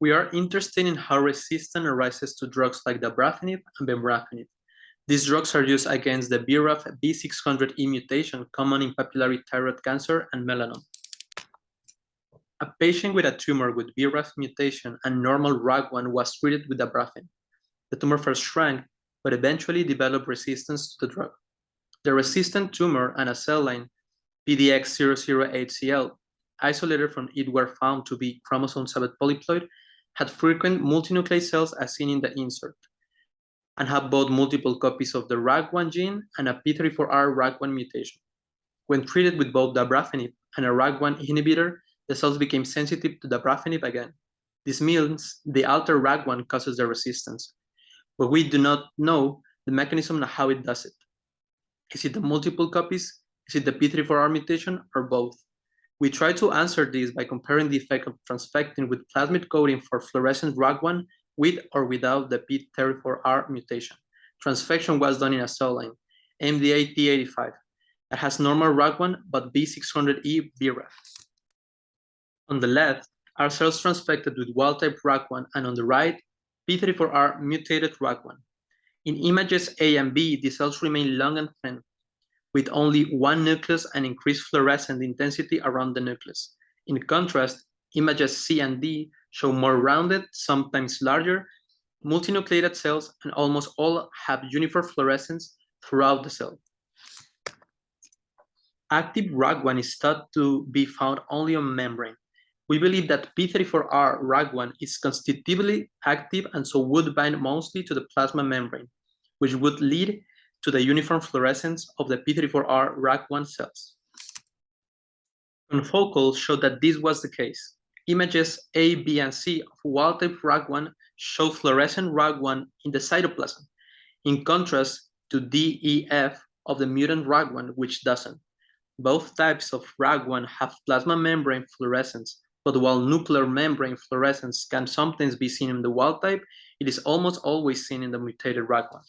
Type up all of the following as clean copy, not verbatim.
We are interested in how resistance arises to drugs like dabrafenib and bemrafenib. These drugs are used against the BRAF V600E mutation common in papillary thyroid cancer and melanoma. A patient with a tumor with BRAF mutation and normal RAC1 was treated with dabrafenib. The tumor first shrank, but eventually developed resistance to the drug. The resistant tumor and a cell line, PDX008CL, isolated from it were found to be chromosome 7 polyploid, had frequent multinucleate cells as seen in the insert, and had both multiple copies of the RAC1 gene and a P34R RAC1 mutation. When treated with both dabrafenib and a RAC1 inhibitor, the cells became sensitive to dabrafenib again. This means the altered RAC1 causes the resistance, but we do not know the mechanism and how it does it. Is it the multiple copies? Is it the P34R mutation, or both? We try to answer this by comparing the effect of transfectin with plasmid coding for fluorescent RAC1 with or without the P34R mutation. Transfection was done in a cell line, MDA-T85, that has normal RAC1 but B600E BRAF. On the left are cells transfected with wild-type RAC1, and on the right, P34R mutated RAC1. In images A and B, the cells remain long and thin, with only one nucleus and increased fluorescent intensity around the nucleus. In contrast, images C and D show more rounded, sometimes larger, multinucleated cells, and almost all have uniform fluorescence throughout the cell. Active RAC1 is thought to be found only on membrane. We believe that P34R RAC1 is constitutively active and so would bind mostly to the plasma membrane, which would lead to the uniform fluorescence of the P34R RAC1 cells. Confocals showed that this was the case. Images A, B, and C of wild-type RAC1 show fluorescent RAC1 in the cytoplasm, in contrast to D, E, F of the mutant RAC1, which doesn't. Both types of RAC1 have plasma membrane fluorescence, but while nuclear membrane fluorescence can sometimes be seen in the wild type, it is almost always seen in the mutated RAC1.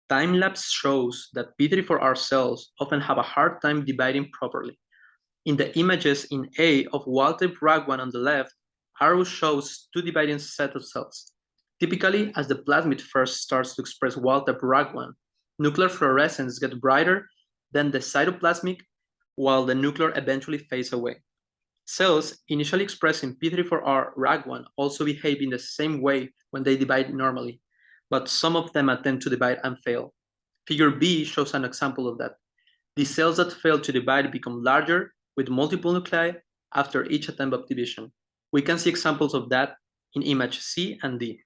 Time-lapse shows that P34R cells often have a hard time dividing properly. In the images in A of wild-type RAC1 on the left, arrow shows two dividing sets of cells. Typically, as the plasmid first starts to express wild-type RAC1, nuclear fluorescence gets brighter than the cytoplasmic, while the nuclear eventually fades away. Cells initially expressing P34R RAC1 also behave in the same way when they divide normally, but some of them attempt to divide and fail. Figure B shows an example of that. The cells that fail to divide become larger with multiple nuclei after each attempt of division. We can see examples of that in image C and D.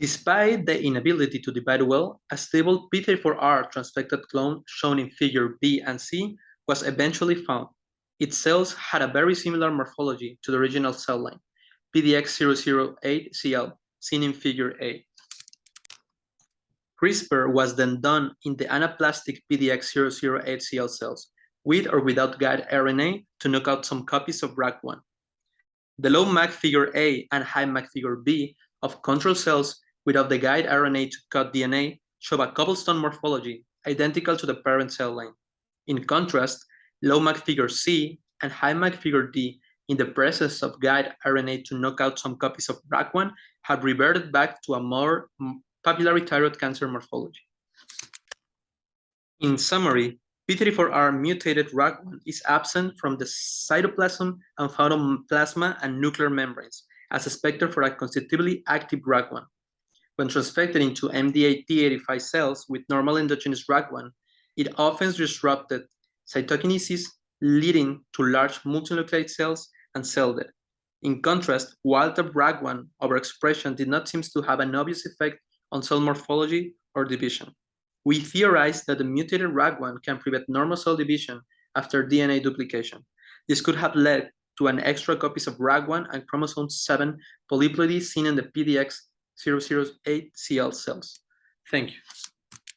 Despite the inability to divide well, a stable P34R transfected clone shown in figure B and C was eventually found. Its cells had a very similar morphology to the original cell line, PDX008CL, seen in figure A. CRISPR was then done in the anaplastic PDX008CL cells, with or without guide RNA to knock out some copies of RAC1. The low MAC figure A and high MAC figure B of control cells without the guide RNA to cut DNA show a cobblestone morphology identical to the parent cell line. In contrast, low MAC figure C and high MAC figure D, in the presence of guide RNA to knock out some copies of RAC1, have reverted back to a more papillary thyroid cancer morphology. In summary, P34R mutated RAC1 is absent from the cytoplasm and photoplasma and nuclear membranes, as expected for a constitutively active RAC1. When transfected into MDA-T85 cells with normal endogenous RAC1, it often disrupted cytokinesis, leading to large multinucleate cells and cell death. In contrast, wild-type RAC1 overexpression did not seem to have an obvious effect on cell morphology or division. We theorized that the mutated RAC1 can prevent normal cell division after DNA duplication. This could have led to an extra copies of RAC1 and chromosome 7 polyploidy seen in the PDX008CL cells. Thank you.